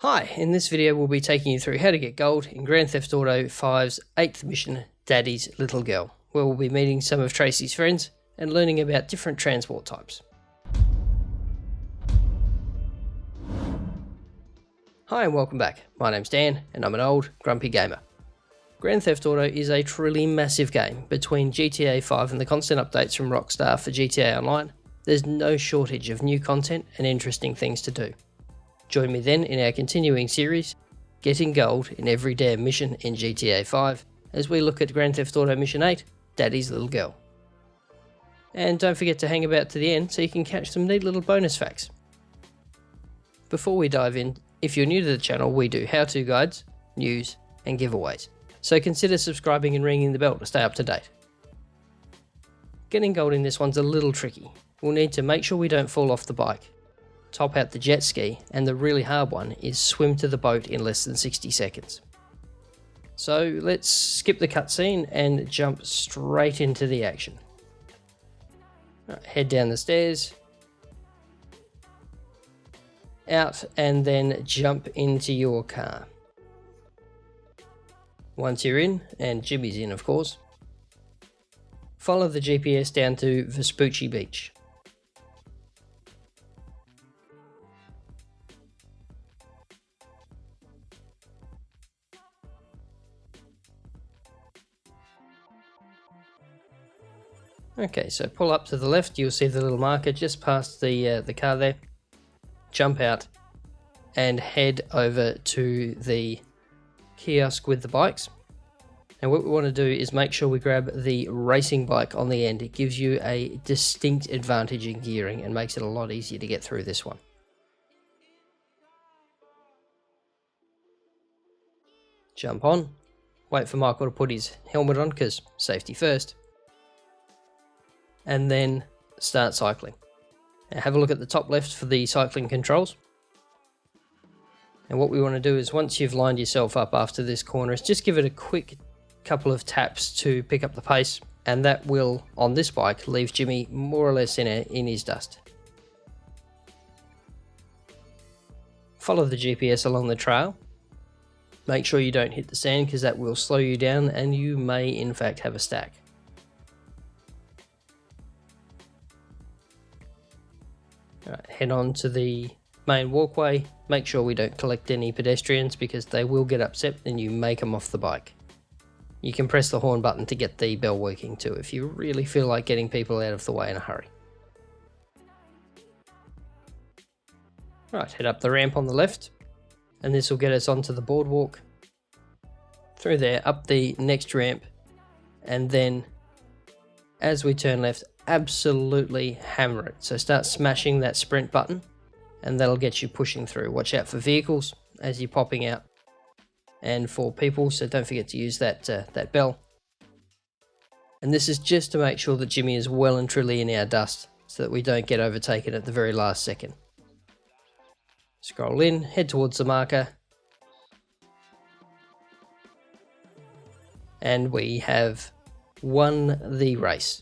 Hi, in this video we'll be taking you through how to get gold in Grand Theft Auto 5's 8th mission, Daddy's Little Girl, where we'll be meeting some of Tracey's friends and learning about different transport types. Hi and welcome back, my name's Dan and I'm an old, grumpy gamer. Grand Theft Auto is a truly massive game. Between GTA5 and the constant updates from Rockstar for GTA Online, there's no shortage of new content and interesting things to do. Join me then in our continuing series, Getting Gold in Every Damn Mission in GTA 5, as we look at Grand Theft Auto Mission 8, Daddy's Little Girl. And don't forget to hang about to the end so you can catch some neat little bonus facts. Before we dive in, if you're new to the channel, we do how-to guides, news, and giveaways, so consider subscribing and ringing the bell to stay up to date. Getting gold in this one's a little tricky. We'll need to make sure we don't fall off the bike, top out the jet ski, and the really hard one is swim to the boat in less than 60 seconds. So let's skip the cutscene and jump straight into the action. Right, head down the stairs, out, and then jump into your car. Once you're in, and Jimmy's in of course, follow the GPS down to Vespucci Beach. Okay, so pull up to the left, you'll see the little marker just past the car there. Jump out and head over to the kiosk with the bikes. And what we want to do is make sure we grab the racing bike on the end. It gives you a distinct advantage in gearing and makes it a lot easier to get through this one. Jump on, wait for Michael to put his helmet on because safety first. And then start cycling. Now have a look at the top left for the cycling controls. And what we want to do is once you've lined yourself up after this corner is just give it a quick couple of taps to pick up the pace, and that will, on this bike, leave Jimmy more or less in his dust. Follow the GPS along the trail. Make sure you don't hit the sand because that will slow you down and you may in fact have a stack. Right, head on to the main walkway, make sure we don't collect any pedestrians because they will get upset and you make them off the bike. You can press the horn button to get the bell working too if you really feel like getting people out of the way in a hurry. Right, head up the ramp on the left and this will get us onto the boardwalk. Through there, up the next ramp, and then as we turn left, absolutely hammer it. So start smashing that sprint button and that'll get you pushing through. Watch out for vehicles as you're popping out and for people, so don't forget to use that bell. And this is just to make sure that Jimmy is well and truly in our dust so that we don't get overtaken at the very last second. Scroll in, head towards the marker, and we have won the race.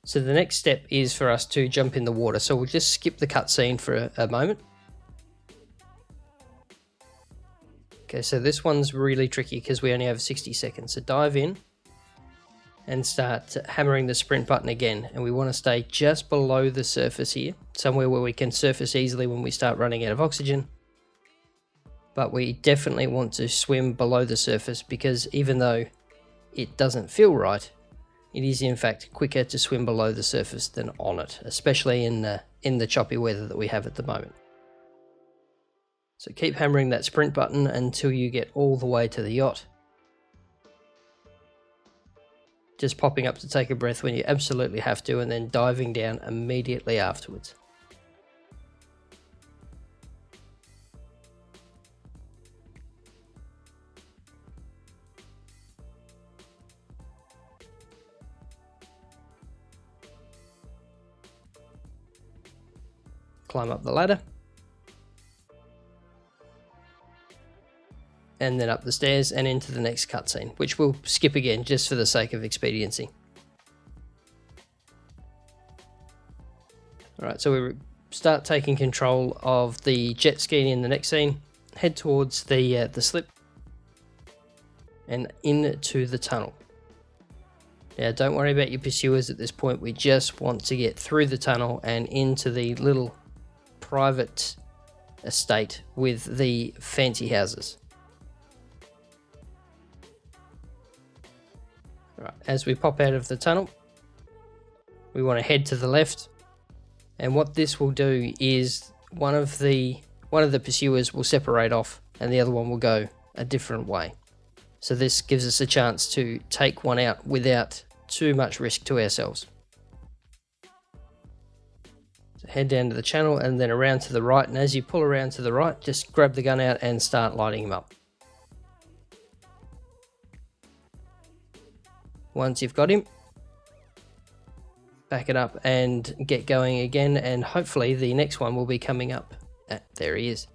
So the next step is for us to jump in the water. So we'll just skip the cutscene for a moment. Okay, so this one's really tricky because we only have 60 seconds. So dive in and start hammering the sprint button again. And we want to stay just below the surface here, somewhere where we can surface easily when we start running out of oxygen. But we definitely want to swim below the surface because even though it doesn't feel right, it is in fact quicker to swim below the surface than on it, especially in the choppy weather that we have at the moment. So keep hammering that sprint button until you get all the way to the yacht. Just popping up to take a breath when you absolutely have to, and then diving down immediately afterwards. Climb up the ladder, and then up the stairs and into the next cutscene, which we'll skip again just for the sake of expediency. Alright, so we're start taking control of the jet ski in the next scene, head towards the slip and into the tunnel. Now don't worry about your pursuers at this point, we just want to get through the tunnel and into the little private estate with the fancy houses. Right, as we pop out of the tunnel, we want to head to the left, and what this will do is one of the pursuers will separate off and the other one will go a different way. So this gives us a chance to take one out without too much risk to ourselves. So head down to the channel and then around to the right, and as you pull around to the right, just grab the gun out and start lighting him up. Once you've got him, back it up and get going again, and hopefully the next one will be coming up. There he is.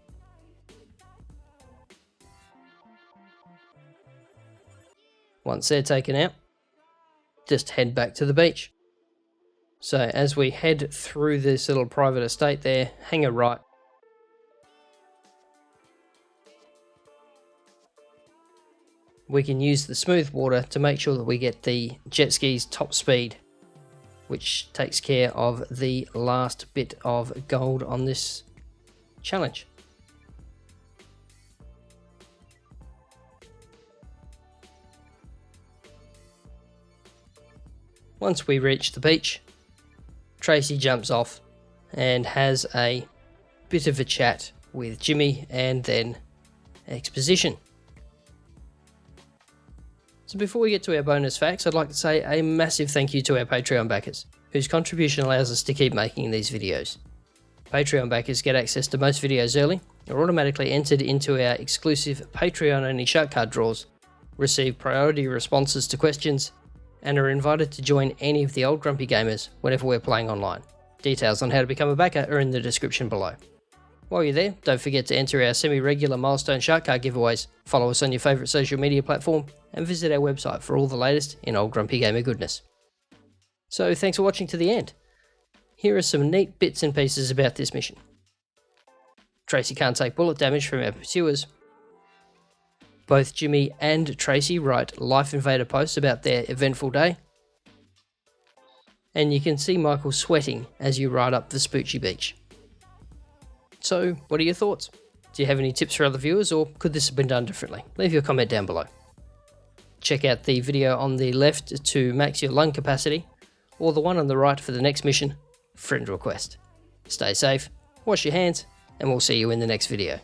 Once they're taken out, just head back to the beach. So as we head through this little private estate there, hang a right. We can use the smooth water to make sure that we get the jet ski's top speed, which takes care of the last bit of gold on this challenge. Once we reach the beach, Tracey jumps off and has a bit of a chat with Jimmy and then exposition. So before we get to our bonus facts, I'd like to say a massive thank you to our Patreon backers, whose contribution allows us to keep making these videos. Patreon backers get access to most videos early, are automatically entered into our exclusive Patreon-only shark card draws, receive priority responses to questions, and are invited to join any of the old Grumpy Gamers whenever we're playing online. Details on how to become a backer are in the description below. While you're there, don't forget to enter our semi-regular milestone shark card giveaways, follow us on your favourite social media platform, and visit our website for all the latest in old Grumpy Gamer goodness. So thanks for watching to the end. Here are some neat bits and pieces about this mission. Tracey can't take bullet damage from our pursuers. Both Jimmy and Tracey write Life Invader posts about their eventful day. And you can see Michael sweating as you ride up the Spoochy Beach. So, what are your thoughts? Do you have any tips for other viewers, or could this have been done differently? Leave your comment down below. Check out the video on the left to max your lung capacity, or the one on the right for the next mission, friend request. Stay safe, wash your hands, and we'll see you in the next video.